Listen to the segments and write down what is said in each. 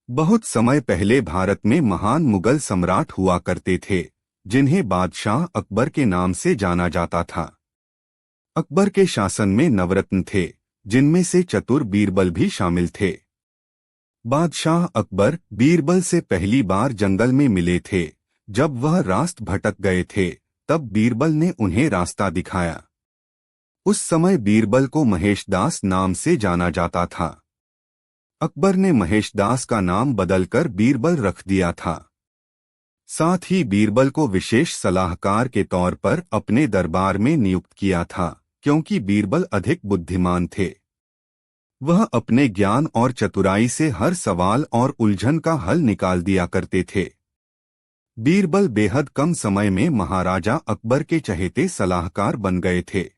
बहुत समय पहले भारत में महान मुगल सम्राट हुआ करते थे, जिन्हें बादशाह अकबर के नाम से जाना जाता था। अकबर के शासन में नवरत्न थे, जिनमें से चतुर बीरबल भी शामिल थे। बादशाह अकबर बीरबल से पहली बार जंगल में मिले थे। जब वह रास्ते भटक गए थे, तब बीरबल ने उन्हें रास्ता दिखाया। उस समय बीरबल को महेशदास नाम से जाना जाता था। अकबर ने महेशदास का नाम बदलकर बीरबल रख दिया था। साथ ही बीरबल को विशेष सलाहकार के तौर पर अपने दरबार में नियुक्त किया था, क्योंकि बीरबल अधिक बुद्धिमान थे। वह अपने ज्ञान और चतुराई से हर सवाल और उलझन का हल निकाल दिया करते थे। बीरबल बेहद कम समय में महाराजा अकबर के चहेते सलाहकार बन गए थे।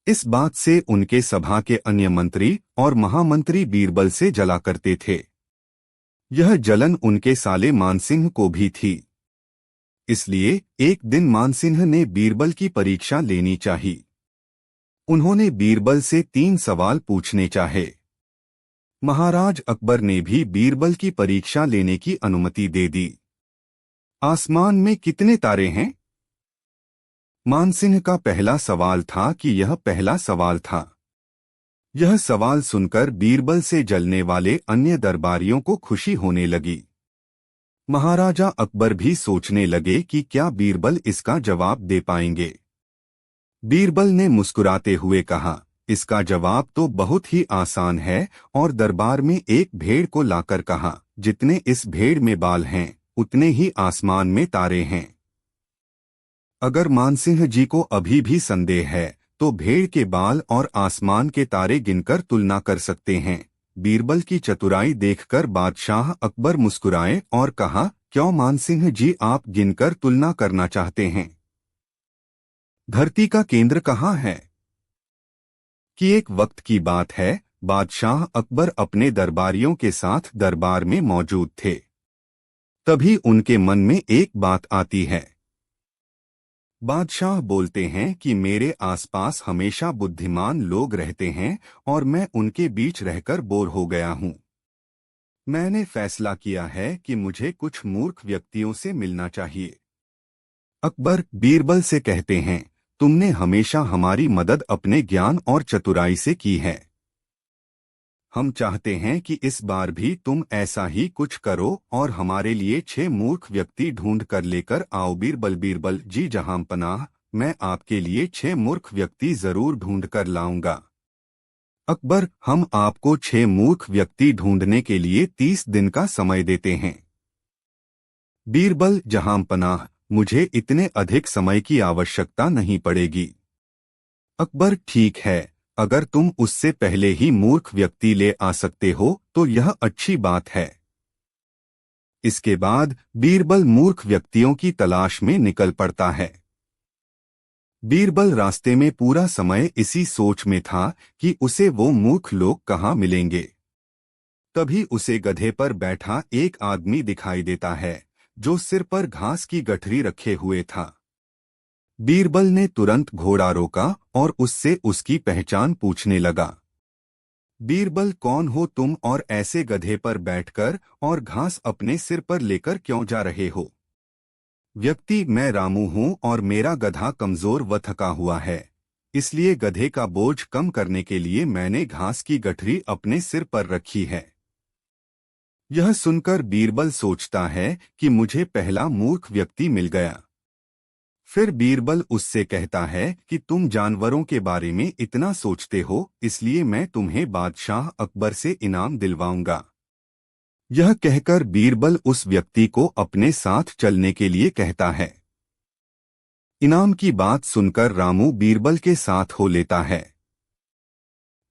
इस बात से उनके सभा के अन्य मंत्री और महामंत्री बीरबल से जला करते थे। यह जलन उनके साले मानसिंह को भी थी। इसलिए एक दिन मानसिंह ने बीरबल की परीक्षा लेनी चाहिए। उन्होंने बीरबल से 3 सवाल पूछने चाहे। महाराज अकबर ने भी बीरबल की परीक्षा लेने की अनुमति दे दी। आसमान में कितने तारे हैं? मानसिंह का पहला सवाल था कि यह पहला सवाल था। यह सवाल सुनकर बीरबल से जलने वाले अन्य दरबारियों को खुशी होने लगी। महाराजा अकबर भी सोचने लगे कि क्या बीरबल इसका जवाब दे पाएंगे। बीरबल ने मुस्कुराते हुए कहा, इसका जवाब तो बहुत ही आसान है, और दरबार में एक भेड़ को लाकर कहा, जितने इस भेड़ में बाल हैं, उतने ही आसमान में तारे हैं। अगर मानसिंह जी को अभी भी संदेह है, तो भेड़ के बाल और आसमान के तारे गिनकर तुलना कर सकते हैं। बीरबल की चतुराई देखकर बादशाह अकबर मुस्कुराए और कहा, क्यों मानसिंह जी, आप गिनकर तुलना करना चाहते हैं? धरती का केंद्र कहाँ है? कि एक वक्त की बात है, बादशाह अकबर अपने दरबारियों के साथ दरबार में मौजूद थे। तभी उनके मन में एक बात आती है। बादशाह बोलते हैं कि मेरे आसपास हमेशा बुद्धिमान लोग रहते हैं और मैं उनके बीच रहकर बोर हो गया हूँ। मैंने फैसला किया है कि मुझे कुछ मूर्ख व्यक्तियों से मिलना चाहिए। अकबर बीरबल से कहते हैं, तुमने हमेशा हमारी मदद अपने ज्ञान और चतुराई से की है। हम चाहते हैं कि इस बार भी तुम ऐसा ही कुछ करो और हमारे लिए 6 मूर्ख व्यक्ति ढूंढ कर लेकर आओ। बीरबल जी जहां पनाह, मैं आपके लिए 6 मूर्ख व्यक्ति जरूर ढूंढ कर लाऊंगा। अकबर, हम आपको 6 मूर्ख व्यक्ति ढूंढने के लिए 30 दिन का समय देते हैं। बीरबल, जहां पनाह, मुझे इतने अधिक समय की आवश्यकता नहीं पड़ेगी। अकबर, ठीक है, अगर तुम उससे पहले ही मूर्ख व्यक्ति ले आ सकते हो तो यह अच्छी बात है। इसके बाद बीरबल मूर्ख व्यक्तियों की तलाश में निकल पड़ता है। बीरबल रास्ते में पूरा समय इसी सोच में था कि उसे वो मूर्ख लोग कहाँ मिलेंगे। तभी उसे गधे पर बैठा एक आदमी दिखाई देता है, जो सिर पर घास की गठरी रखे हुए था। बीरबल ने तुरंत घोड़ा रोका और उससे उसकी पहचान पूछने लगा। बीरबल, कौन हो तुम और ऐसे गधे पर बैठकर और घास अपने सिर पर लेकर क्यों जा रहे हो? व्यक्ति, मैं रामू हूँ और मेरा गधा कमजोर व थका हुआ है, इसलिए गधे का बोझ कम करने के लिए मैंने घास की गठरी अपने सिर पर रखी है। यह सुनकर बीरबल सोचता है कि मुझे पहला मूर्ख व्यक्ति मिल गया। फिर बीरबल उससे कहता है कि तुम जानवरों के बारे में इतना सोचते हो, इसलिए मैं तुम्हें बादशाह अकबर से इनाम दिलवाऊंगा। यह कहकर बीरबल उस व्यक्ति को अपने साथ चलने के लिए कहता है। इनाम की बात सुनकर रामू बीरबल के साथ हो लेता है।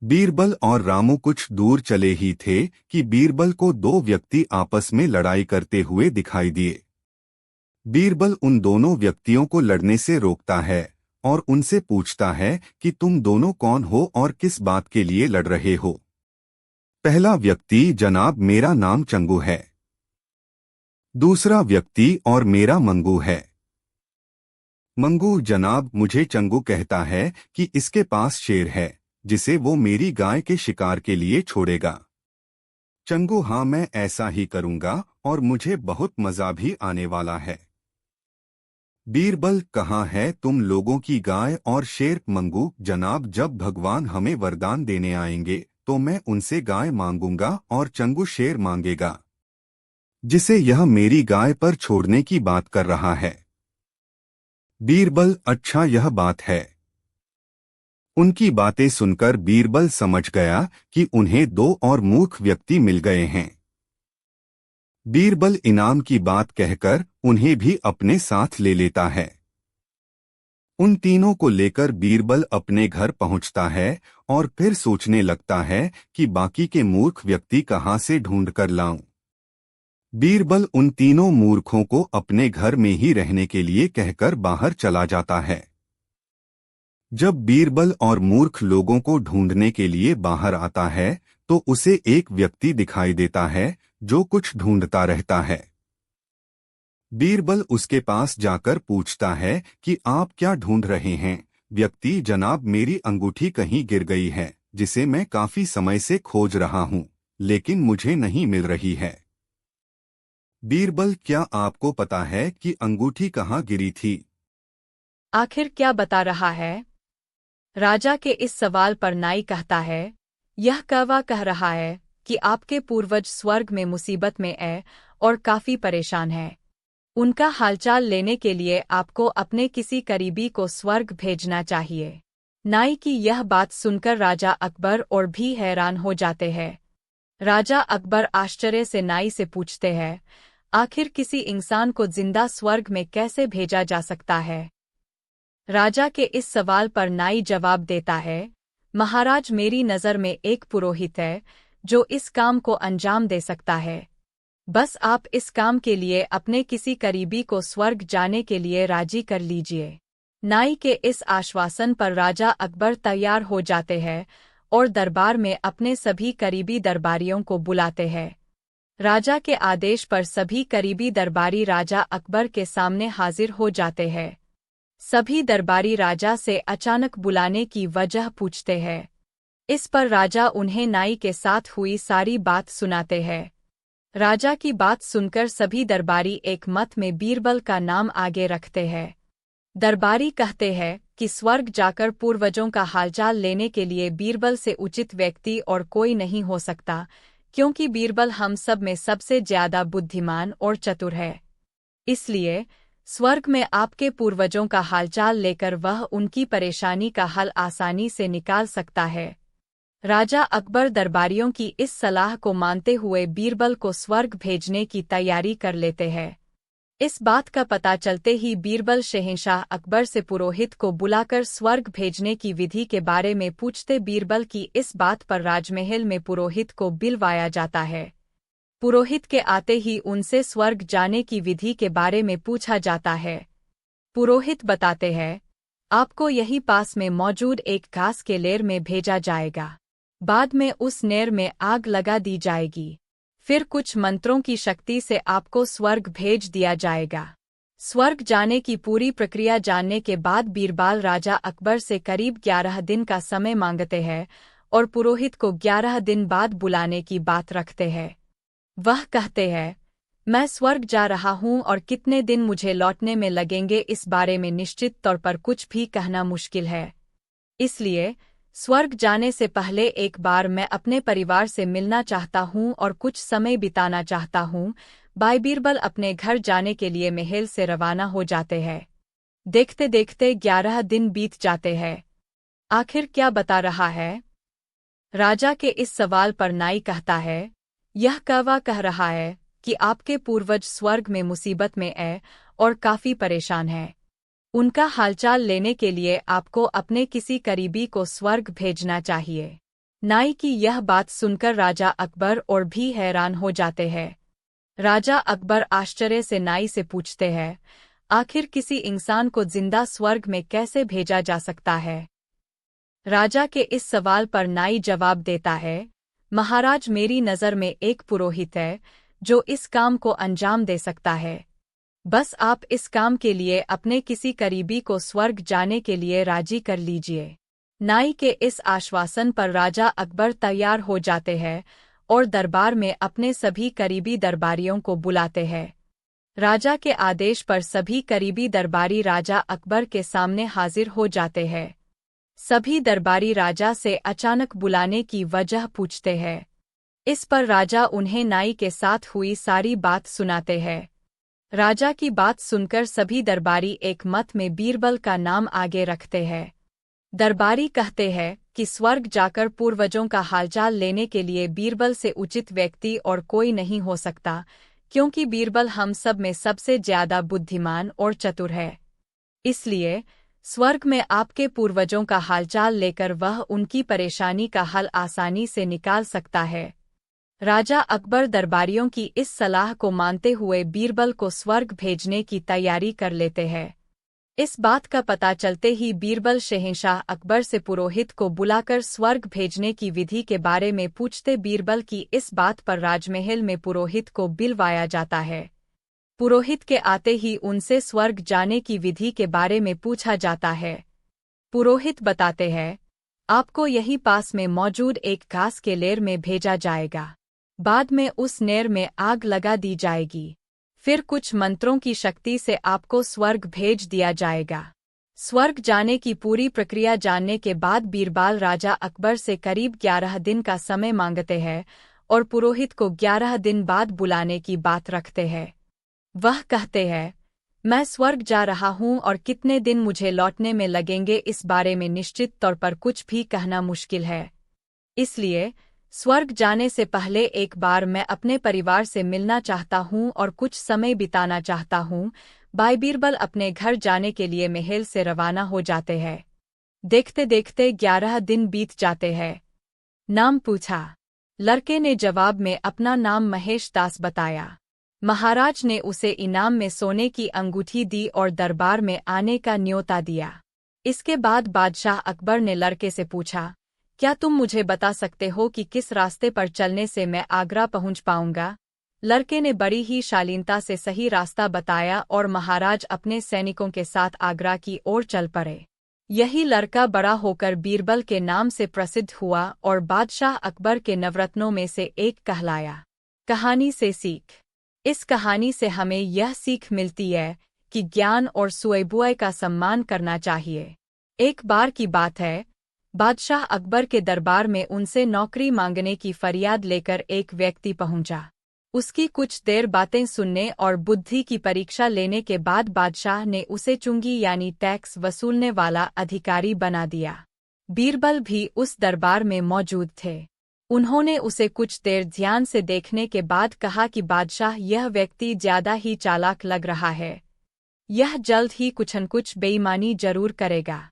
बीरबल और रामू कुछ दूर चले ही थे कि बीरबल को 2 व्यक्ति आपस में लड़ाई करते हुए दिखाई दिए। बीरबल उन दोनों व्यक्तियों को लड़ने से रोकता है और उनसे पूछता है कि तुम दोनों कौन हो और किस बात के लिए लड़ रहे हो? पहला व्यक्ति, जनाब, मेरा नाम चंगू है। दूसरा व्यक्ति, और मेरा मंगू है। मंगू, जनाब, मुझे चंगू कहता है कि इसके पास शेर है, जिसे वो मेरी गाय के शिकार के लिए छोड़ेगा। चंगू, हाँ मैं ऐसा ही करूंगा और मुझे बहुत मजा भी आने वाला है। बीरबल, कहाँ है तुम लोगों की गाय और शेर? मंगू, जनाब, जब भगवान हमें वरदान देने आएंगे तो मैं उनसे गाय मांगूंगा और चंगू शेर मांगेगा, जिसे यह मेरी गाय पर छोड़ने की बात कर रहा है। बीरबल, अच्छा यह बात है। उनकी बातें सुनकर बीरबल समझ गया कि उन्हें दो और मूर्ख व्यक्ति मिल गए हैं। बीरबल इनाम की बात कहकर उन्हें भी अपने साथ ले लेता है। उन तीनों को लेकर बीरबल अपने घर पहुंचता है और फिर सोचने लगता है कि बाकी के मूर्ख व्यक्ति कहां से ढूंढ कर लाऊं। बीरबल उन तीनों मूर्खों को अपने घर में ही रहने के लिए कहकर बाहर चला जाता है। जब बीरबल और मूर्ख लोगों को ढूंढने के लिए बाहर आता है तो उसे एक व्यक्ति दिखाई देता है जो कुछ ढूंढता रहता है। बीरबल उसके पास जाकर पूछता है कि आप क्या ढूंढ रहे हैं? व्यक्ति, जनाब, मेरी अंगूठी कहीं गिर गई है जिसे मैं काफी समय से खोज रहा हूँ, लेकिन मुझे नहीं मिल रही है। बीरबल, क्या आपको पता है कि अंगूठी कहाँ गिरी थी? आखिर क्या बता रहा है? राजा के इस सवाल पर नाई कहता है, यह कौवा कह रहा है कि आपके पूर्वज स्वर्ग में मुसीबत में है और काफी परेशान है। उनका हालचाल लेने के लिए आपको अपने किसी करीबी को स्वर्ग भेजना चाहिए। नाई की यह बात सुनकर राजा अकबर और भी हैरान हो जाते हैं। राजा अकबर आश्चर्य से नाई से पूछते हैं, आखिर किसी इंसान को जिंदा स्वर्ग में कैसे भेजा जा सकता है? राजा के इस सवाल पर नाई जवाब देता है, महाराज, मेरी नज़र में एक पुरोहित है जो इस काम को अंजाम दे सकता है। बस आप इस काम के लिए अपने किसी करीबी को स्वर्ग जाने के लिए राजी कर लीजिए। नाई के इस आश्वासन पर राजा अकबर तैयार हो जाते हैं और दरबार में अपने सभी करीबी दरबारियों को बुलाते हैं। राजा के आदेश पर सभी करीबी दरबारी राजा अकबर के सामने हाजिर हो जाते हैं। सभी दरबारी राजा से अचानक बुलाने की वजह पूछते हैं। इस पर राजा उन्हें नाई के साथ हुई सारी बात सुनाते हैं। राजा की बात सुनकर सभी दरबारी एक मत में बीरबल का नाम आगे रखते हैं। दरबारी कहते हैं कि स्वर्ग जाकर पूर्वजों का हालचाल लेने के लिए बीरबल से उचित व्यक्ति और कोई नहीं हो सकता, क्योंकि बीरबल हम सब में सबसे ज्यादा बुद्धिमान और चतुर है। इसलिए स्वर्ग में आपके पूर्वजों का हालचाल लेकर वह उनकी परेशानी का हल आसानी से निकाल सकता है। राजा अकबर दरबारियों की इस सलाह को मानते हुए बीरबल को स्वर्ग भेजने की तैयारी कर लेते हैं। इस बात का पता चलते ही बीरबल शहंशाह अकबर से पुरोहित को बुलाकर स्वर्ग भेजने की विधि के बारे में पूछते। बीरबल की इस बात पर राजमहल में पुरोहित को बुलवाया जाता है। पुरोहित के आते ही उनसे स्वर्ग जाने की विधि के बारे में पूछा जाता है। पुरोहित बताते हैं, आपको यहीं पास में मौजूद एक घास के लेर में भेजा जाएगा। बाद में उस नेर में आग लगा दी जाएगी। फिर कुछ मंत्रों की शक्ति से आपको स्वर्ग भेज दिया जाएगा। स्वर्ग जाने की पूरी प्रक्रिया जानने के बाद बीरबल राजा अकबर से करीब 11 दिन का समय मांगते हैं और पुरोहित को 11 दिन बाद बुलाने की बात रखते हैं। वह कहते हैं, मैं स्वर्ग जा रहा हूँ और कितने दिन मुझे लौटने में लगेंगे इस बारे में निश्चित तौर पर कुछ भी कहना मुश्किल है। इसलिए स्वर्ग जाने से पहले एक बार मैं अपने परिवार से मिलना चाहता हूँ और कुछ समय बिताना चाहता हूँ। भाई बीरबल अपने घर जाने के लिए महल से रवाना हो जाते हैं। देखते देखते 11 दिन बीत जाते हैं। आखिर क्या बता रहा है? राजा के इस सवाल पर नाई कहता है, यह कौवा कह रहा है कि आपके पूर्वज स्वर्ग में मुसीबत में है और काफी परेशान हैं। उनका हालचाल लेने के लिए आपको अपने किसी करीबी को स्वर्ग भेजना चाहिए। नाई की यह बात सुनकर राजा अकबर और भी हैरान हो जाते हैं। राजा अकबर आश्चर्य से नाई से पूछते हैं, आखिर किसी इंसान को जिंदा स्वर्ग में कैसे भेजा जा सकता है? राजा के इस सवाल पर नाई जवाब देता है, महाराज, मेरी नज़र में एक पुरोहित है जो इस काम को अंजाम दे सकता है। बस आप इस काम के लिए अपने किसी करीबी को स्वर्ग जाने के लिए राजी कर लीजिए। नाई के इस आश्वासन पर राजा अकबर तैयार हो जाते हैं और दरबार में अपने सभी करीबी दरबारियों को बुलाते हैं। राजा के आदेश पर सभी करीबी दरबारी राजा अकबर के सामने हाजिर हो जाते हैं। सभी दरबारी राजा से अचानक बुलाने की वजह पूछते हैं। इस पर राजा उन्हें नाई के साथ हुई सारी बात सुनाते हैं। राजा की बात सुनकर सभी दरबारी एक मत में बीरबल का नाम आगे रखते हैं। दरबारी कहते हैं कि स्वर्ग जाकर पूर्वजों का हालचाल लेने के लिए बीरबल से उचित व्यक्ति और कोई नहीं हो सकता, क्योंकि बीरबल हम सब में सबसे ज्यादा बुद्धिमान और चतुर है। इसलिए स्वर्ग में आपके पूर्वजों का हालचाल लेकर वह उनकी परेशानी का हल आसानी से निकाल सकता है। राजा अकबर दरबारियों की इस सलाह को मानते हुए बीरबल को स्वर्ग भेजने की तैयारी कर लेते हैं। इस बात का पता चलते ही बीरबल शहंशाह अकबर से पुरोहित को बुलाकर स्वर्ग भेजने की विधि के बारे में पूछते। बीरबल की इस बात पर राजमहल में पुरोहित को बुलवाया जाता है। पुरोहित के आते ही उनसे स्वर्ग जाने की विधि के बारे में पूछा जाता है। पुरोहित बताते हैं, आपको यहीं पास में मौजूद एक घास के लेर में भेजा जाएगा। बाद में उस नेर में आग लगा दी जाएगी। फिर कुछ मंत्रों की शक्ति से आपको स्वर्ग भेज दिया जाएगा। स्वर्ग जाने की पूरी प्रक्रिया जानने के बाद बीरबल राजा अकबर से करीब 11 दिन का समय मांगते हैं और पुरोहित को 11 दिन बाद बुलाने की बात रखते हैं। वह कहते हैं, मैं स्वर्ग जा रहा हूँ और कितने दिन मुझे लौटने में लगेंगे इस बारे में निश्चित तौर पर कुछ भी कहना मुश्किल है। इसलिए स्वर्ग जाने से पहले एक बार मैं अपने परिवार से मिलना चाहता हूँ और कुछ समय बिताना चाहता हूँ। भाई बीरबल अपने घर जाने के लिए महल से रवाना हो जाते हैं। देखते देखते 11 दिन बीत जाते हैं। नाम पूछा। लड़के ने जवाब में अपना नाम महेश दास बताया। महाराज ने उसे इनाम में सोने की अंगूठी दी और दरबार में आने का न्योता दिया। इसके बाद बादशाह अकबर ने लड़के से पूछा, क्या तुम मुझे बता सकते हो कि किस रास्ते पर चलने से मैं आगरा पहुंच पाऊंगा? लड़के ने बड़ी ही शालीनता से सही रास्ता बताया और महाराज अपने सैनिकों के साथ आगरा की ओर चल पड़े। यही लड़का बड़ा होकर बीरबल के नाम से प्रसिद्ध हुआ और बादशाह अकबर के नवरत्नों में से एक कहलाया। कहानी से सीख। इस कहानी से हमें यह सीख मिलती है कि ज्ञान और सुअबुअ का सम्मान करना चाहिए। एक बार की बात है, बादशाह अकबर के दरबार में उनसे नौकरी मांगने की फरियाद लेकर एक व्यक्ति पहुंचा। उसकी कुछ देर बातें सुनने और बुद्धि की परीक्षा लेने के बाद बादशाह ने उसे चुंगी यानी टैक्स वसूलने वाला अधिकारी बना दिया। बीरबल भी उस दरबार में मौजूद थे। उन्होंने उसे कुछ देर ध्यान से देखने के बाद कहा कि बादशाह, यह व्यक्ति ज्यादा ही चालाक लग रहा है। यह जल्द ही कुछ न कुछ बेईमानी जरूर करेगा।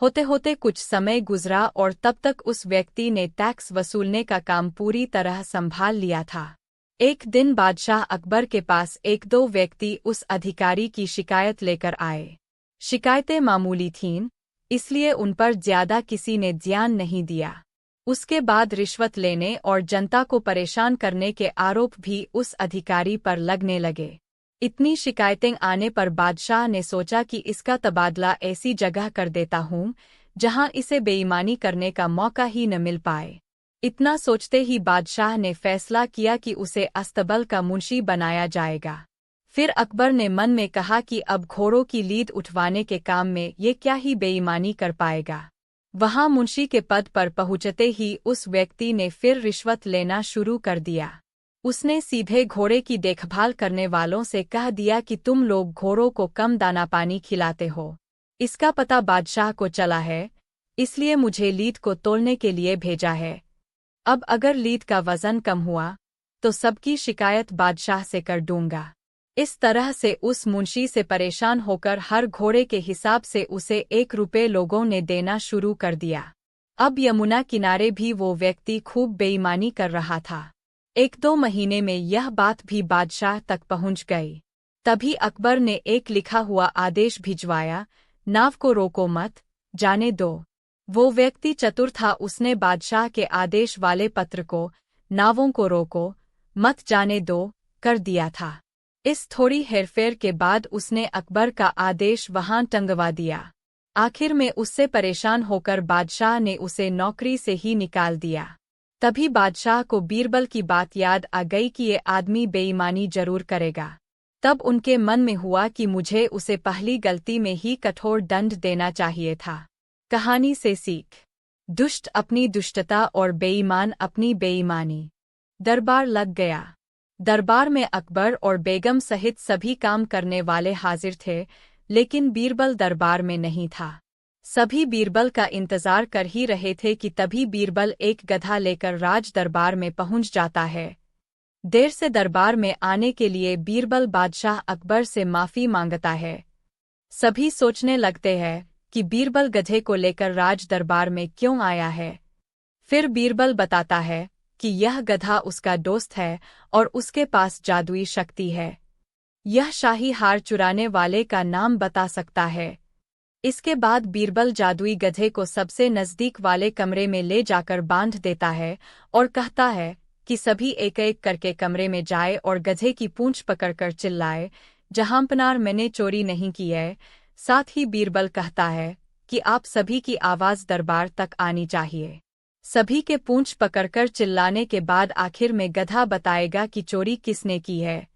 होते होते कुछ समय गुजरा और तब तक उस व्यक्ति ने टैक्स वसूलने का काम पूरी तरह संभाल लिया था। एक दिन बादशाह अकबर के पास एक दो व्यक्ति उस अधिकारी की शिकायत लेकर आए। शिकायतें मामूली थीं, इसलिए उन पर ज्यादा किसी ने ध्यान नहीं दिया। उसके बाद रिश्वत लेने और जनता को परेशान करने के आरोप भी उस अधिकारी पर लगने लगे। इतनी शिकायतें आने पर बादशाह ने सोचा कि इसका तबादला ऐसी जगह कर देता हूँ जहाँ इसे बेईमानी करने का मौका ही न मिल पाए। इतना सोचते ही बादशाह ने फैसला किया कि उसे अस्तबल का मुंशी बनाया जाएगा। फिर अकबर ने मन में कहा कि अब घोड़ों की लीद उठवाने के काम में ये क्या ही बेईमानी कर पाएगा। वहाँ मुंशी के पद पर पहुँचते ही उस व्यक्ति ने फिर रिश्वत लेना शुरू कर दिया। उसने सीधे घोड़े की देखभाल करने वालों से कह दिया कि तुम लोग घोड़ों को कम दाना पानी खिलाते हो। इसका पता बादशाह को चला है, इसलिए मुझे लीद को तोलने के लिए भेजा है। अब अगर लीद का वजन कम हुआ तो सबकी शिकायत बादशाह से कर दूंगा। इस तरह से उस मुंशी से परेशान होकर हर घोड़े के हिसाब से उसे 1 रुपये लोगों ने देना शुरू कर दिया। अब यमुना किनारे भी वो व्यक्ति खूब बेईमानी कर रहा था। 1-2 महीने में यह बात भी बादशाह तक पहुंच गई। तभी अकबर ने एक लिखा हुआ आदेश भिजवाया, नाव को रोको मत, जाने दो। वो व्यक्ति चतुर था, उसने बादशाह के आदेश वाले पत्र को नावों को रोको मत जाने दो कर दिया था। इस थोड़ी हेरफेर के बाद उसने अकबर का आदेश वहां टंगवा दिया। आखिर में उससे परेशान होकर बादशाह ने उसे नौकरी से ही निकाल दिया। तभी बादशाह को बीरबल की बात याद आ गई कि ये आदमी बेईमानी जरूर करेगा। तब उनके मन में हुआ कि मुझे उसे पहली गलती में ही कठोर दंड देना चाहिए था। कहानी से सीख। दुष्ट अपनी दुष्टता और बेईमान अपनी बेईमानी। दरबार लग गया। दरबार में अकबर और बेगम सहित सभी काम करने वाले हाजिर थे, लेकिन बीरबल दरबार में नहीं था। सभी बीरबल का इंतजार कर ही रहे थे कि तभी बीरबल एक गधा लेकर राज दरबार में पहुंच जाता है। देर से दरबार में आने के लिए बीरबल बादशाह अकबर से माफी मांगता है। सभी सोचने लगते हैं कि बीरबल गधे को लेकर राज दरबार में क्यों आया है। फिर बीरबल बताता है कि यह गधा उसका दोस्त है और उसके पास जादुई शक्ति है। यह शाही हार चुराने वाले का नाम बता सकता है। इसके बाद बीरबल जादुई गधे को सबसे नजदीक वाले कमरे में ले जाकर बांध देता है और कहता है कि सभी एक एक करके कमरे में जाए और गधे की पूंछ पकड़कर चिल्लाए, जहांपनार मैंने चोरी नहीं की है। साथ ही बीरबल कहता है कि आप सभी की आवाज दरबार तक आनी चाहिए। सभी के पूंछ पकड़कर चिल्लाने के बाद आखिर में गधा बताएगा कि चोरी किसने की है।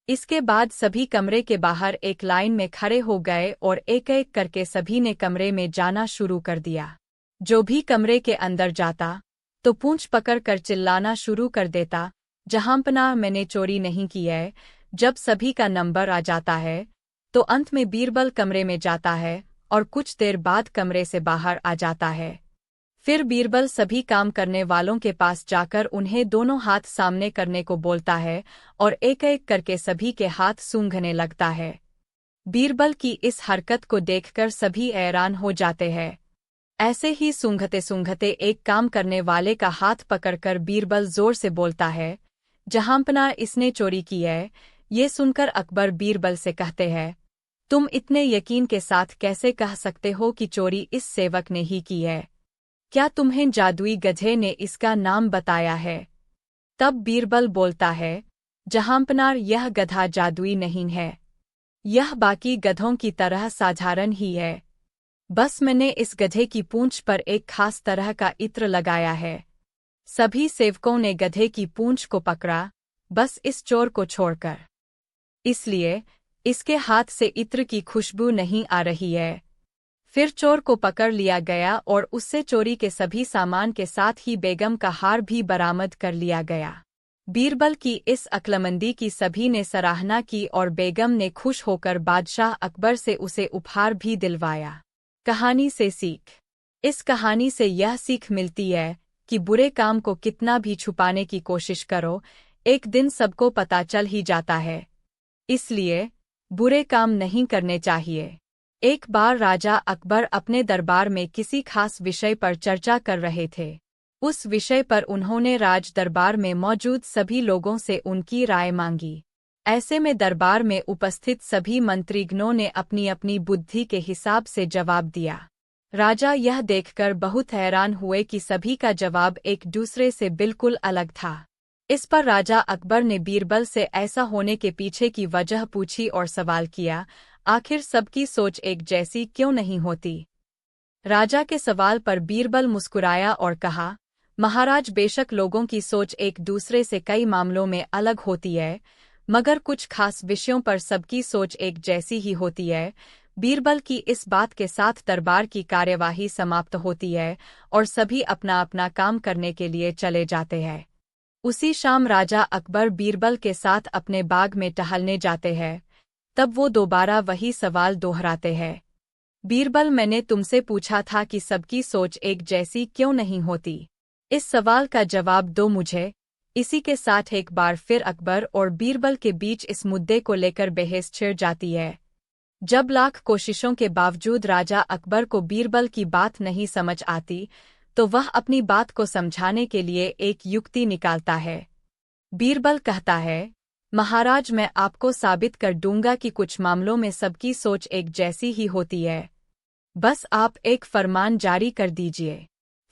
इसके बाद सभी कमरे के बाहर एक लाइन में खड़े हो गए और एक एक करके सभी ने कमरे में जाना शुरू कर दिया। जो भी कमरे के अंदर जाता तो पूंछ पकड़कर चिल्लाना शुरू कर देता, जहांपनाह मैंने चोरी नहीं की है। जब सभी का नंबर आ जाता है तो अंत में बीरबल कमरे में जाता है और कुछ देर बाद कमरे से बाहर आ जाता है। फिर बीरबल सभी काम करने वालों के पास जाकर उन्हें दोनों हाथ सामने करने को बोलता है और एक एक करके सभी के हाथ सूंघने लगता है। बीरबल की इस हरकत को देखकर सभी हैरान हो जाते हैं। ऐसे ही सूंघते सूंघते एक काम करने वाले का हाथ पकड़कर बीरबल जोर से बोलता है, जहांपनाह इसने चोरी की है। ये सुनकर अकबर बीरबल से कहते हैं, तुम इतने यकीन के साथ कैसे कह सकते हो कि चोरी इस सेवक ने ही की है? क्या तुम्हें जादुई गधे ने इसका नाम बताया है? तब बीरबल बोलता है, जहांपनाह यह गधा जादुई नहीं है। यह बाकी गधों की तरह साधारण ही है। बस मैंने इस गधे की पूंछ पर एक खास तरह का इत्र लगाया है। सभी सेवकों ने गधे की पूंछ को पकड़ा, बस इस चोर को छोड़कर। इसलिए इसके हाथ से इत्र की खुशबू नहीं आ रही है। फिर चोर को पकड़ लिया गया और उससे चोरी के सभी सामान के साथ ही बेगम का हार भी बरामद कर लिया गया। बीरबल की इस अक्लमंदी की सभी ने सराहना की और बेगम ने खुश होकर बादशाह अकबर से उसे उपहार भी दिलवाया। कहानी से सीख। इस कहानी से यह सीख मिलती है कि बुरे काम को कितना भी छुपाने की कोशिश करो, एक दिन सबको पता चल ही जाता है। इसलिए बुरे काम नहीं करने चाहिए। एक बार राजा अकबर अपने दरबार में किसी खास विषय पर चर्चा कर रहे थे। उस विषय पर उन्होंने राज दरबार में मौजूद सभी लोगों से उनकी राय मांगी। ऐसे में दरबार में उपस्थित सभी मंत्रीगणों ने अपनी अपनी बुद्धि के हिसाब से जवाब दिया। राजा यह देखकर बहुत हैरान हुए कि सभी का जवाब एक दूसरे से बिल्कुल अलग था। इस पर राजा अकबर ने बीरबल से ऐसा होने के पीछे की वजह पूछी और सवाल किया, आखिर सबकी सोच एक जैसी क्यों नहीं होती? राजा के सवाल पर बीरबल मुस्कुराया और कहा, महाराज, बेशक लोगों की सोच एक दूसरे से कई मामलों में अलग होती है, मगर कुछ खास विषयों पर सबकी सोच एक जैसी ही होती है। बीरबल की इस बात के साथ दरबार की कार्यवाही समाप्त होती है और सभी अपना अपना काम करने के लिए चले जाते हैं। उसी शाम राजा अकबर बीरबल के साथ अपने बाग में टहलने जाते हैं। तब वो दोबारा वही सवाल दोहराते हैं, बीरबल, मैंने तुमसे पूछा था कि सबकी सोच एक जैसी क्यों नहीं होती? इस सवाल का जवाब दो मुझे। इसी के साथ एक बार फिर अकबर और बीरबल के बीच इस मुद्दे को लेकर बहस छिड़ जाती है। जब लाख कोशिशों के बावजूद राजा अकबर को बीरबल की बात नहीं समझ आती, तो वह अपनी बात को समझाने के लिए एक युक्ति निकालता है। बीरबल कहता है, महाराज, मैं आपको साबित कर दूंगा कि कुछ मामलों में सबकी सोच एक जैसी ही होती है। बस आप एक फरमान जारी कर दीजिए।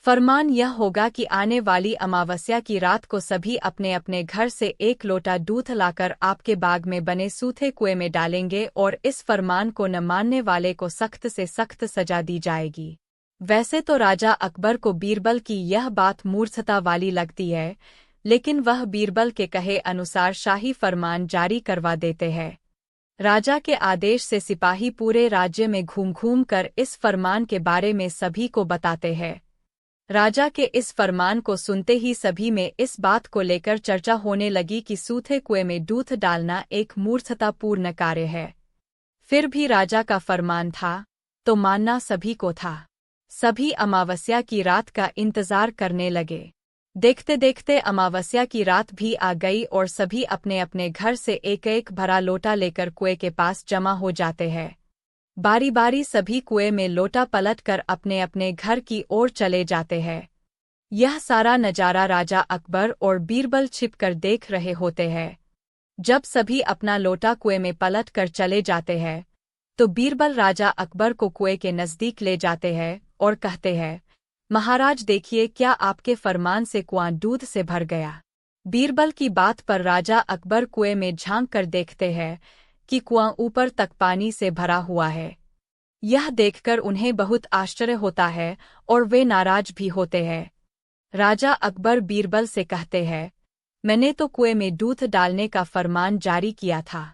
फरमान यह होगा कि आने वाली अमावस्या की रात को सभी अपने अपने घर से एक लोटा दूध लाकर आपके बाग में बने सूखे कुएं में डालेंगे और इस फरमान को न मानने वाले को सख्त से सख्त सजा दी जाएगी। वैसे तो राजा अकबर को बीरबल की यह बात मूर्खता वाली लगती है, लेकिन वह बीरबल के कहे अनुसार शाही फरमान जारी करवा देते हैं। राजा के आदेश से सिपाही पूरे राज्य में घूम घूम कर इस फरमान के बारे में सभी को बताते हैं। राजा के इस फरमान को सुनते ही सभी में इस बात को लेकर चर्चा होने लगी कि सूखे कुएं में दूध डालना एक मूर्खतापूर्ण कार्य है। फिर भी राजा का फरमान था, तो मानना सभी को था। सभी अमावस्या की रात का इंतजार करने लगे। देखते देखते अमावस्या की रात भी आ गई और सभी अपने अपने घर से एक एक भरा लोटा लेकर कुएं के पास जमा हो जाते हैं। बारी बारी सभी कुएं में लोटा पलट कर अपने अपने घर की ओर चले जाते हैं। यह सारा नजारा राजा अकबर और बीरबल छिपकर देख रहे होते हैं। जब सभी अपना लोटा कुएं में पलट कर चले जाते हैं, तो बीरबल राजा अकबर को कुएं के नजदीक ले जाते हैं और कहते हैं, महाराज देखिए, क्या आपके फरमान से कुआं दूध से भर गया। बीरबल की बात पर राजा अकबर कुएं में झांक कर देखते हैं कि कुआं ऊपर तक पानी से भरा हुआ है। यह देखकर उन्हें बहुत आश्चर्य होता है और वे नाराज भी होते हैं। राजा अकबर बीरबल से कहते हैं, मैंने तो कुएं में दूध डालने का फरमान जारी किया था,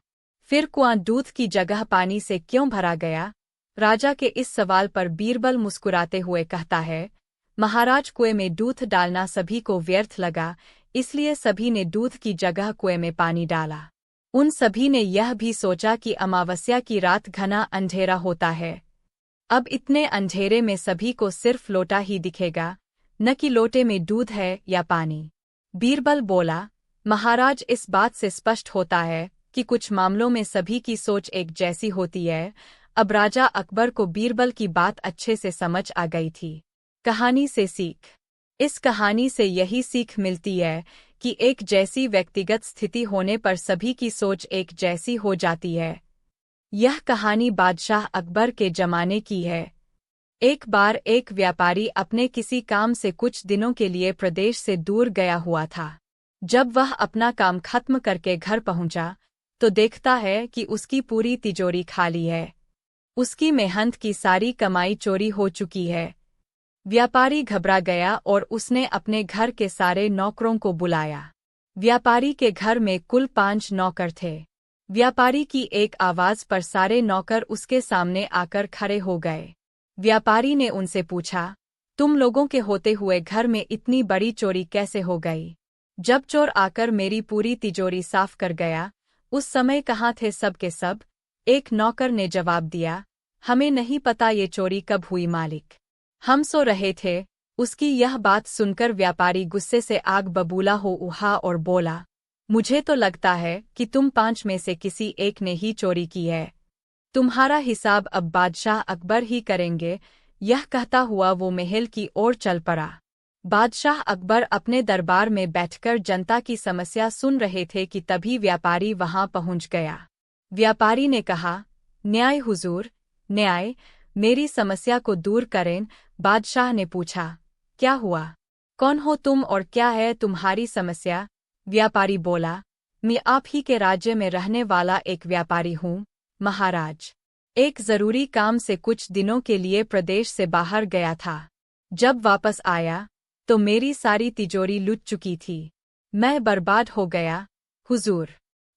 फिर कुआं दूध की जगह पानी से क्यों भरा गया। राजा के इस सवाल पर बीरबल मुस्कुराते हुए कहता है, महाराज कुएं में दूध डालना सभी को व्यर्थ लगा, इसलिए सभी ने दूध की जगह कुएं में पानी डाला। उन सभी ने यह भी सोचा कि अमावस्या की रात घना अंधेरा होता है। अब इतने अंधेरे में सभी को सिर्फ लोटा ही दिखेगा, न कि लोटे में दूध है या पानी। बीरबल बोला, महाराज इस बात से स्पष्ट होता है कि कुछ मामलों में सभी की सोच एक जैसी होती है। अब राजा अकबर को बीरबल की बात अच्छे से समझ आ गई थी। कहानी से सीख। इस कहानी से यही सीख मिलती है कि एक जैसी व्यक्तिगत स्थिति होने पर सभी की सोच एक जैसी हो जाती है। यह कहानी बादशाह अकबर के जमाने की है। एक बार एक व्यापारी अपने किसी काम से कुछ दिनों के लिए प्रदेश से दूर गया हुआ था। जब वह अपना काम खत्म करके घर पहुंचा, तो देखता है कि उसकी पूरी तिजोरी खाली है। उसकी मेहनत की सारी कमाई चोरी हो चुकी है। व्यापारी घबरा गया और उसने अपने घर के सारे नौकरों को बुलाया। व्यापारी के घर में कुल 5 नौकर थे। व्यापारी की एक आवाज पर सारे नौकर उसके सामने आकर खड़े हो गए। व्यापारी ने उनसे पूछा, तुम लोगों के होते हुए घर में इतनी बड़ी चोरी कैसे हो गई? जब चोर आकर मेरी पूरी तिजोरी साफ कर गया, उस समय कहाँ थे सब के सब? एक नौकर ने जवाब दिया, हमें नहीं पता ये चोरी कब हुई मालिक, हम सो रहे थे। उसकी यह बात सुनकर व्यापारी गुस्से से आग बबूला हो उठा और बोला, मुझे तो लगता है कि तुम 5 में से किसी एक ने ही चोरी की है। तुम्हारा हिसाब अब बादशाह अकबर ही करेंगे। यह कहता हुआ वो महल की ओर चल पड़ा। बादशाह अकबर अपने दरबार में बैठकर जनता की समस्या सुन रहे थे कि तभी व्यापारी वहां पहुंच गया। व्यापारी ने कहा, न्याय हुजूर, न्याय, मेरी समस्या को दूर करें। बादशाह ने पूछा, क्या हुआ? कौन हो तुम और क्या है तुम्हारी समस्या? व्यापारी बोला, मैं आप ही के राज्य में रहने वाला एक व्यापारी हूँ महाराज। एक जरूरी काम से कुछ दिनों के लिए प्रदेश से बाहर गया था। जब वापस आया तो मेरी सारी तिजोरी लुट चुकी थी। मैं बर्बाद हो गया। हुजूर,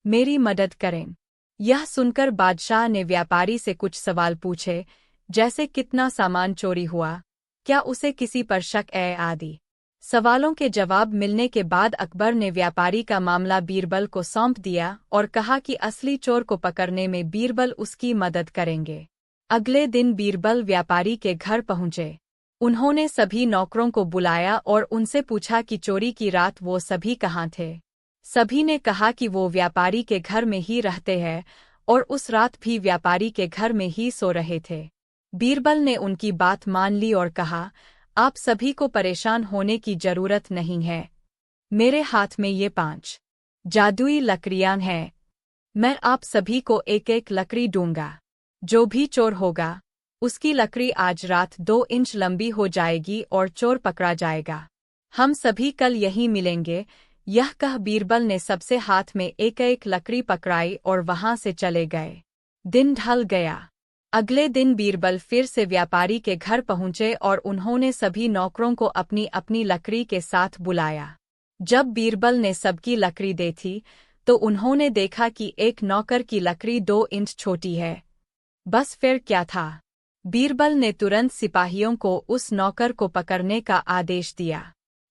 मेरी मदद करें। यह सुनकर बादशाह ने व्यापारी से कुछ सवाल पूछे, जैसे कितना सामान चोरी हुआ, क्या उसे किसी पर शक है आदि। सवालों के जवाब मिलने के बाद अकबर ने व्यापारी का मामला बीरबल को सौंप दिया और कहा कि असली चोर को पकड़ने में बीरबल उसकी मदद करेंगे। अगले दिन बीरबल व्यापारी के घर पहुंचे। उन्होंने सभी नौकरों को बुलाया और उनसे पूछा कि चोरी की रात वो सभी कहाँ थे। सभी ने कहा कि वो व्यापारी के घर में ही रहते हैं और उस रात भी व्यापारी के घर में ही सो रहे थे। बीरबल ने उनकी बात मान ली और कहा, आप सभी को परेशान होने की जरूरत नहीं है। मेरे हाथ में ये 5 जादुई लकड़ियां हैं। मैं आप सभी को एक एक लकड़ी दूंगा। जो भी चोर होगा, उसकी लकड़ी आज रात 2 इंच लंबी हो जाएगी और चोर पकड़ा जाएगा। हम सभी कल यहीं मिलेंगे। यह कह बीरबल ने सबसे हाथ में एक एक लकड़ी पकड़ाई और वहां से चले गए। दिन ढल गया। अगले दिन बीरबल फिर से व्यापारी के घर पहुंचे और उन्होंने सभी नौकरों को अपनी अपनी लकड़ी के साथ बुलाया। जब बीरबल ने सबकी लकड़ी दे थी तो उन्होंने देखा कि एक नौकर की लकड़ी 2 इंच छोटी है। बस फिर क्या था? बीरबल ने तुरंत सिपाहियों को उस नौकर को पकड़ने का आदेश दिया।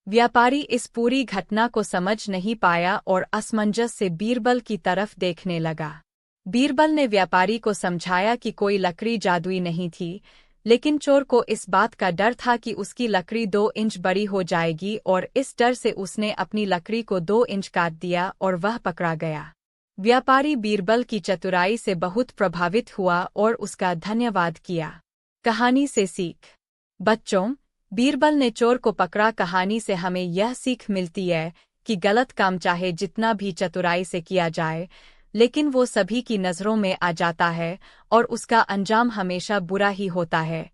व्यापारी इस पूरी घटना को समझ नहीं पाया और असमंजस से बीरबल की तरफ देखने लगा। बीरबल ने व्यापारी को समझाया कि कोई लकड़ी जादुई नहीं थी, लेकिन चोर को इस बात का डर था कि उसकी लकड़ी 2 इंच बड़ी हो जाएगी और इस डर से उसने अपनी लकड़ी को 2 इंच काट दिया और वह पकड़ा गया। व्यापारी बीरबल की चतुराई से बहुत प्रभावित हुआ और उसका धन्यवाद किया। कहानी से सीख। बच्चों, बीरबल ने चोर को पकड़ा। कहानी से हमें यह सीख मिलती है कि गलत काम चाहे जितना भी चतुराई से किया जाए, लेकिन वो सभी की नज़रों में आ जाता है और उसका अंजाम हमेशा बुरा ही होता है।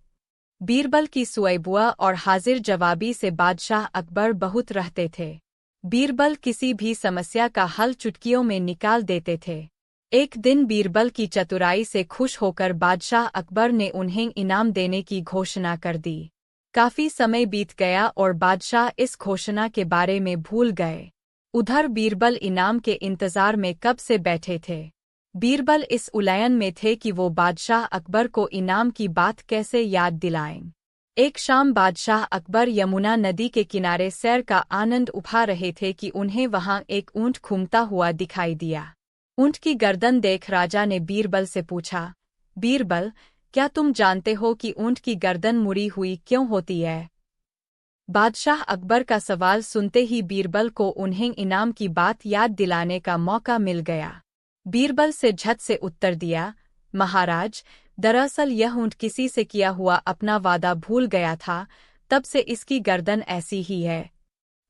बीरबल की सुअबुआ और हाजिर जवाबी से बादशाह अकबर बहुत रहते थे। बीरबल किसी भी समस्या का हल चुटकियों में निकाल देते थे। एक दिन बीरबल की चतुराई से खुश होकर बादशाह अकबर ने उन्हें इनाम देने की घोषणा कर दी। काफी समय बीत गया और बादशाह इस घोषणा के बारे में भूल गए। उधर बीरबल इनाम के इंतजार में कब से बैठे थे। बीरबल इस उलझन में थे कि वो बादशाह अकबर को इनाम की बात कैसे याद दिलाएं। एक शाम बादशाह अकबर यमुना नदी के किनारे सैर का आनंद उठा रहे थे कि उन्हें वहां एक ऊंट घूमता हुआ दिखाई दिया। ऊंट की गर्दन देख राजा ने बीरबल से पूछा, बीरबल, क्या तुम जानते हो कि ऊंट की गर्दन मुड़ी हुई क्यों होती है? बादशाह अकबर का सवाल सुनते ही बीरबल को उन्हें इनाम की बात याद दिलाने का मौका मिल गया। बीरबल से झट से उत्तर दिया, महाराज, दरअसल यह ऊंट किसी से किया हुआ अपना वादा भूल गया था, तब से इसकी गर्दन ऐसी ही है।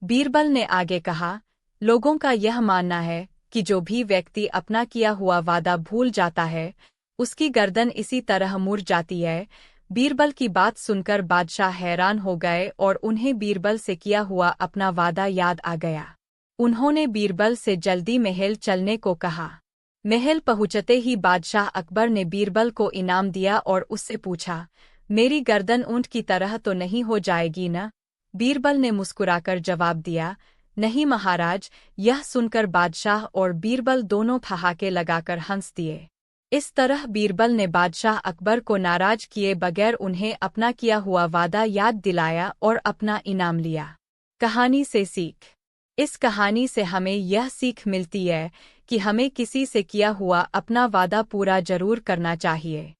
बीरबल ने आगे कहा, लोगों का यह मानना है कि जो भी व्यक्ति अपना किया हुआ वादा भूल जाता है, उसकी गर्दन इसी तरह मुड़ जाती है। बीरबल की बात सुनकर बादशाह हैरान हो गए और उन्हें बीरबल से किया हुआ अपना वादा याद आ गया। उन्होंने बीरबल से जल्दी महल चलने को कहा। महल पहुंचते ही बादशाह अकबर ने बीरबल को इनाम दिया और उससे पूछा, मेरी गर्दन ऊंट की तरह तो नहीं हो जाएगी न? बीरबल ने मुस्कुराकर जवाब दिया, नहीं महाराज। यह सुनकर बादशाह और बीरबल दोनों ठहाके लगाकर हंस दिए। इस तरह बीरबल ने बादशाह अकबर को नाराज किए बगैर उन्हें अपना किया हुआ वादा याद दिलाया और अपना इनाम लिया। कहानी से सीख। इस कहानी से हमें यह सीख मिलती है कि हमें किसी से किया हुआ अपना वादा पूरा जरूर करना चाहिए।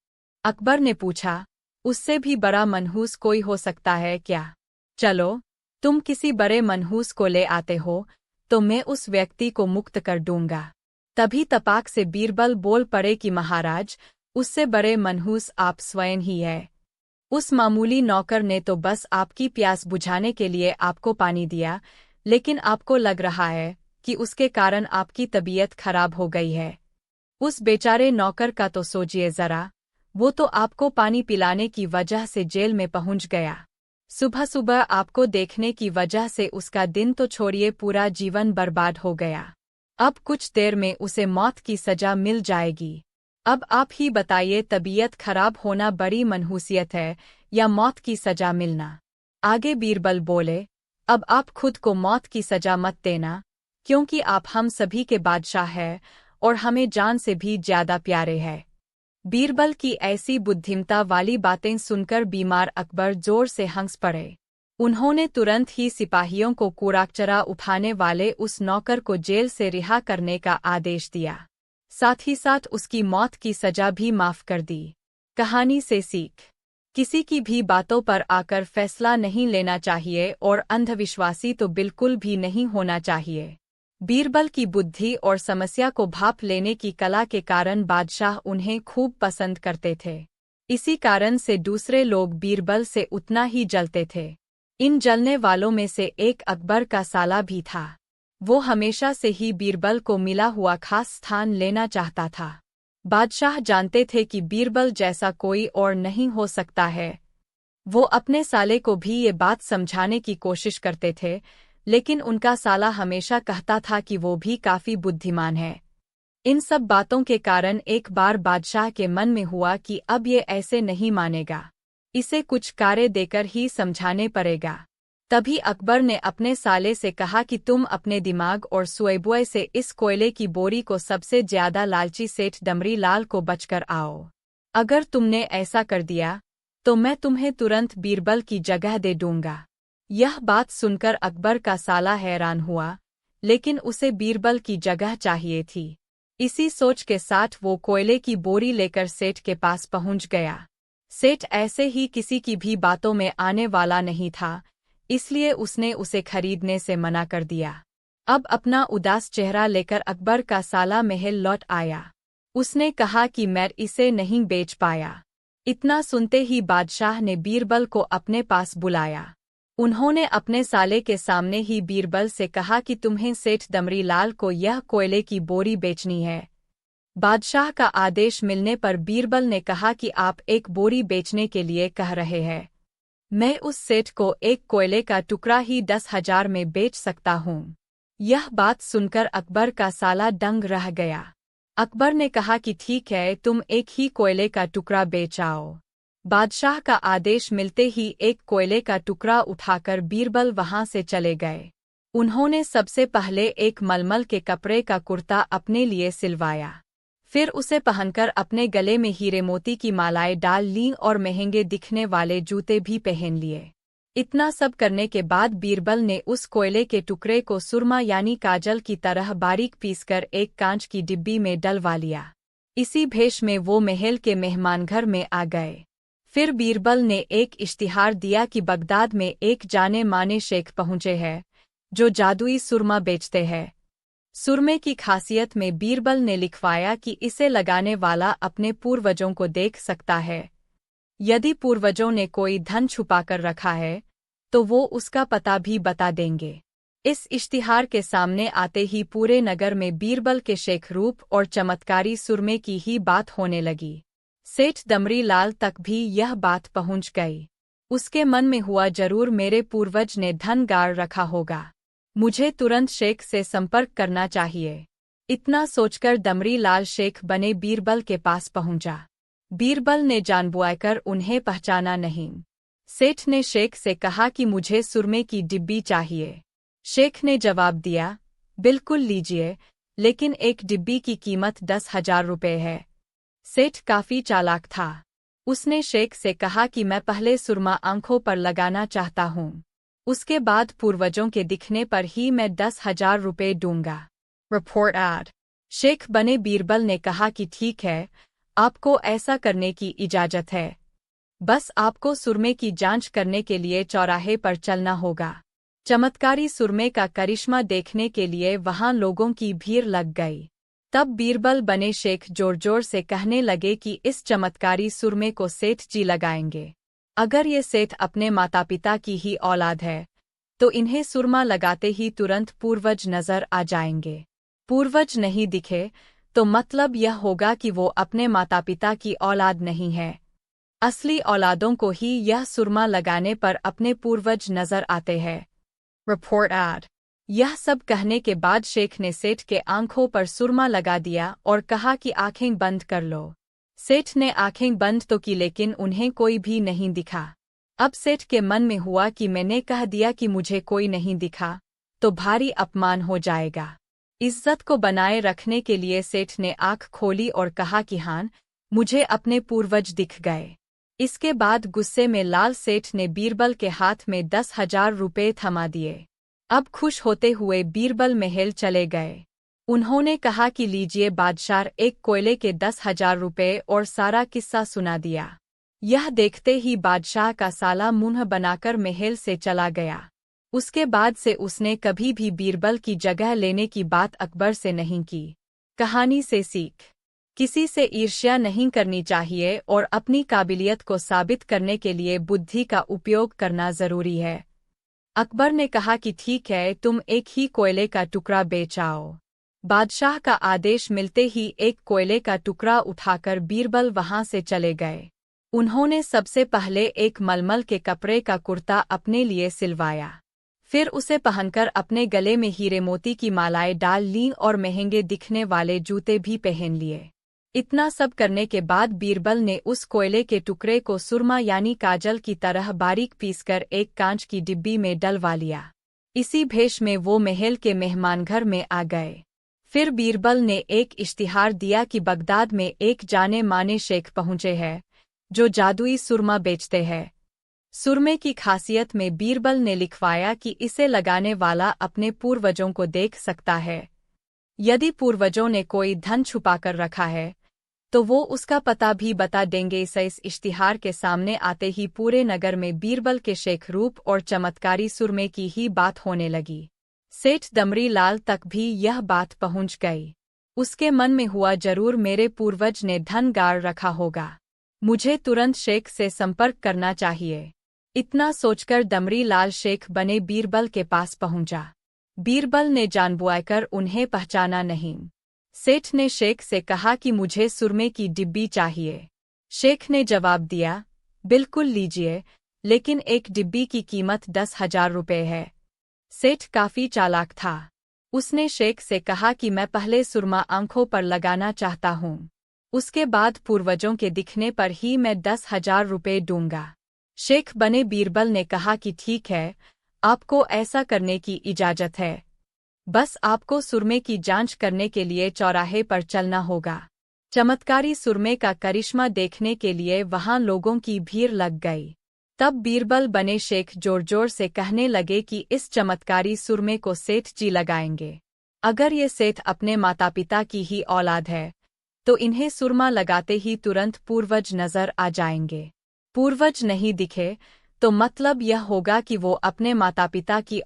अकबर ने पूछा, उससे भी बड़ा मनहूस कोई हो सकता है क्या? चलो, तुम किसी बड़े मनहूस को ले आते हो तो मैं उस व्यक्ति को मुक्त कर दूंगा। तभी तपाक से बीरबल बोल पड़े कि महाराज, उससे बड़े मनहूस आप स्वयं ही है। उस मामूली नौकर ने तो बस आपकी प्यास बुझाने के लिए आपको पानी दिया, लेकिन आपको लग रहा है कि उसके कारण आपकी तबीयत खराब हो गई है। उस बेचारे नौकर का तो सोचिए जरा, वो तो आपको पानी पिलाने की वजह से जेल में पहुंच गया। सुबह सुबह आपको देखने की वजह से उसका दिन तो छोड़िए, पूरा जीवन बर्बाद हो गया। अब कुछ देर में उसे मौत की सजा मिल जाएगी। अब आप ही बताइए, तबीयत खराब होना बड़ी मनहूसियत है या मौत की सजा मिलना? आगे बीरबल बोले, अब आप खुद को मौत की सजा मत देना, क्योंकि आप हम सभी के बादशाह हैं और हमें जान से भी ज्यादा प्यारे हैं। बीरबल की ऐसी बुद्धिमता वाली बातें सुनकर बीमार अकबर जोर से हंस पड़े। उन्होंने तुरंत ही सिपाहियों को कूड़ाकचरा उठाने वाले उस नौकर को जेल से रिहा करने का आदेश दिया। साथ ही साथ उसकी मौत की सजा भी माफ कर दी। कहानी से सीख। किसी की भी बातों पर आकर फैसला नहीं लेना चाहिए और अंधविश्वासी तो बिल्कुल भी नहीं होना चाहिए। बीरबल की बुद्धि और समस्या को भांप लेने की कला के कारण बादशाह उन्हें खूब पसंद करते थे। इसी कारण से दूसरे लोग बीरबल से उतना ही जलते थे। इन जलने वालों में से एक अकबर का साला भी था। वो हमेशा से ही बीरबल को मिला हुआ खास स्थान लेना चाहता था। बादशाह जानते थे कि बीरबल जैसा कोई और नहीं हो सकता है। वो अपने साले को भी ये बात समझाने की कोशिश करते थे, लेकिन उनका साला हमेशा कहता था कि वो भी काफी बुद्धिमान है। इन सब बातों के कारण एक बार बादशाह के मन में हुआ कि अब ये ऐसे नहीं मानेगा, इसे कुछ कार्य देकर ही समझाने पड़ेगा। तभी अकबर ने अपने साले से कहा कि तुम अपने दिमाग और सुएबुए से इस कोयले की बोरी को सबसे ज्यादा लालची सेठ दमरी लाल को बचकर आओ। अगर तुमने ऐसा कर दिया तो मैं तुम्हें तुरंत बीरबल की जगह दे दूंगा। यह बात सुनकर अकबर का साला हैरान हुआ, लेकिन उसे बीरबल की जगह चाहिए थी। इसी सोच के साथ वो कोयले की बोरी लेकर सेठ के पास पहुंच गया। सेठ ऐसे ही किसी की भी बातों में आने वाला नहीं था, इसलिए उसने उसे खरीदने से मना कर दिया। अब अपना उदास चेहरा लेकर अकबर का साला महल लौट आया। उसने कहा कि मैं इसे नहीं बेच पाया। इतना सुनते ही बादशाह ने बीरबल को अपने पास बुलाया। उन्होंने अपने साले के सामने ही बीरबल से कहा कि तुम्हें सेठ दमरी लाल को यह कोयले की बोरी बेचनी है। बादशाह का आदेश मिलने पर बीरबल ने कहा कि आप एक बोरी बेचने के लिए कह रहे हैं। मैं उस सेठ को एक कोयले का टुकड़ा ही 10,000 में बेच सकता हूँ। यह बात सुनकर अकबर का साला दंग रह गया। अकबर ने कहा कि ठीक है, तुम एक ही कोयले का टुकड़ा बेच आओ। बादशाह का आदेश मिलते ही एक कोयले का टुकड़ा उठाकर बीरबल वहां से चले गए। उन्होंने सबसे पहले एक मलमल के कपड़े का कुर्ता अपने लिए सिलवाया। फिर उसे पहनकर अपने गले में हीरे मोती की मालाएं डाल लीं और महंगे दिखने वाले जूते भी पहन लिए। इतना सब करने के बाद बीरबल ने उस कोयले के टुकड़े को सुरमा यानी काजल की तरह बारीक पीसकर एक कांच की डिब्बी में डलवा लिया। इसी भेष में वो महल के मेहमानघर में आ गए। फिर बीरबल ने एक इश्तिहार दिया कि बगदाद में एक जाने माने शेख पहुंचे हैं, जो जादुई सुरमा बेचते हैं। सुरमे की खासियत में बीरबल ने लिखवाया कि इसे लगाने वाला अपने पूर्वजों को देख सकता है। यदि पूर्वजों ने कोई धन छुपाकर रखा है तो वो उसका पता भी बता देंगे। इस इश्तिहार के सामने आते ही पूरे नगर में बीरबल के शेख रूप और चमत्कारी सुरमे की ही बात होने लगी। सेठ दमरी लाल तक भी यह बात पहुंच गई। उसके मन में हुआ, जरूर मेरे पूर्वज ने धन गाड़ रखा होगा, मुझे तुरंत शेख से संपर्क करना चाहिए। इतना सोचकर दमरी लाल शेख बने बीरबल के पास पहुंचा। बीरबल ने जानबूझकर उन्हें पहचाना नहीं। सेठ ने शेख से कहा कि मुझे सुरमे की डिब्बी चाहिए। शेख ने जवाब दिया, बिल्कुल लीजिए, लेकिन एक डिब्बी की कीमत 10,000 रुपये है। सेठ काफी चालाक था। उसने शेख से कहा कि मैं पहले सुरमा आंखों पर लगाना चाहता हूँ, उसके बाद पूर्वजों के दिखने पर ही मैं 10,000 रुपये दूंगा। Report add. शेख बने बीरबल ने कहा कि ठीक है, आपको ऐसा करने की इजाजत है। बस आपको सुरमे की जांच करने के लिए चौराहे पर चलना होगा। चमत्कारी सुरमे का करिश्मा देखने के लिए वहां लोगों की भीड़ लग गई। तब बीरबल बने शेख जोर जोर से कहने लगे कि इस चमत्कारी सुरमे को सेठ जी लगाएंगे। अगर ये सेठ अपने माता पिता की ही औलाद है तो इन्हें सुरमा लगाते ही तुरंत पूर्वज नजर आ जाएंगे। पूर्वज नहीं दिखे तो मतलब यह होगा कि वो अपने माता पिता की औलाद नहीं है। असली औलादों को ही यह सुरमा लगाने पर अपने पूर्वज नजर आते हैं। Reported. यह सब कहने के बाद शेख ने सेठ के आंखों पर सुरमा लगा दिया और कहा कि आंखें बंद कर लो। सेठ ने आंखें बंद तो की, लेकिन उन्हें कोई भी नहीं दिखा। अब सेठ के मन में हुआ कि मैंने कह दिया कि मुझे कोई नहीं दिखा तो भारी अपमान हो जाएगा। इज्जत को बनाए रखने के लिए सेठ ने आंख खोली और कहा कि हाँ, मुझे अपने पूर्वज दिख गए। इसके बाद गुस्से में लाल सेठ ने बीरबल के हाथ में 10,000 रुपये थमा दिए। अब खुश होते हुए बीरबल महल चले गए। उन्होंने कहा कि लीजिए बादशाह, एक कोयले के 10,000 रुपये, और सारा किस्सा सुना दिया। यह देखते ही बादशाह का साला मुंह बनाकर महल से चला गया। उसके बाद से उसने कभी भी बीरबल की जगह लेने की बात अकबर से नहीं की। कहानी से सीख। किसी से ईर्ष्या नहीं करनी चाहिए और अपनी काबिलियत को साबित करने के लिए बुद्धि का उपयोग करना जरूरी है। अकबर ने कहा कि ठीक है, तुम एक ही कोयले का टुकड़ा बेच आओ। बादशाह का आदेश मिलते ही एक कोयले का टुकड़ा उठाकर बीरबल वहां से चले गए। उन्होंने सबसे पहले एक मलमल के कपड़े का कुर्ता अपने लिए सिलवाया। फिर उसे पहनकर अपने गले में हीरे मोती की मालाएं डाल लीं और महंगे दिखने वाले जूते भी पहन लिए। इतना सब करने के बाद बीरबल ने उस कोयले के टुकड़े को सुरमा यानी काजल की तरह बारीक पीसकर एक कांच की डिब्बी में डलवा लिया। इसी भेष में वो महल के मेहमानघर में आ गए। फिर बीरबल ने एक इश्तिहार दिया कि बगदाद में एक जाने माने शेख पहुंचे हैं जो जादुई सुरमा बेचते हैं। सुरमे की खासियत में बीरबल ने लिखवाया कि इसे लगाने वाला अपने पूर्वजों को देख सकता है। यदि पूर्वजों ने कोई धन छुपाकर रखा है तो वो उसका पता भी बता देंगे। इस इश्तिहार के सामने आते ही पूरे नगर में बीरबल के शेख रूप और चमत्कारी सुरमे की ही बात होने लगी। सेठ दमरी लाल तक भी यह बात पहुंच गई। उसके मन में हुआ, जरूर मेरे पूर्वज ने धन गाड़ रखा होगा, मुझे तुरंत शेख से संपर्क करना चाहिए। इतना सोचकर दमरी लाल शेख बने बीरबल के पास पहुंचा। बीरबल ने जानबूझकर उन्हें पहचाना नहीं। सेठ ने शेख से कहा कि मुझे सुरमे की डिब्बी चाहिए। शेख ने जवाब दिया, बिल्कुल लीजिए, लेकिन एक डिब्बी की कीमत 10,000 रुपये है। सेठ काफी चालाक था। उसने शेख से कहा कि मैं पहले सुरमा आंखों पर लगाना चाहता हूँ, उसके बाद पूर्वजों के दिखने पर ही मैं 10,000 रुपये दूंगा। शेख बने बीरबल ने कहा कि ठीक है, आपको ऐसा करने की इजाजत है, बस आपको सुरमे की जांच करने के लिए चौराहे पर चलना होगा। चमत्कारी सुरमे का करिश्मा देखने के लिए वहां लोगों की भीड़ लग गई। तब बीरबल बने शेख जोर जोर से कहने लगे कि इस चमत्कारी सुरमे को सेठ जी लगाएंगे। अगर ये सेठ अपने माता पिता की ही औलाद है तो इन्हें सुरमा लगाते ही तुरंत पूर्वज नजर आ जाएंगे। पूर्वज नहीं दिखे तो मतलब यह होगा कि वो अपने माता पिता की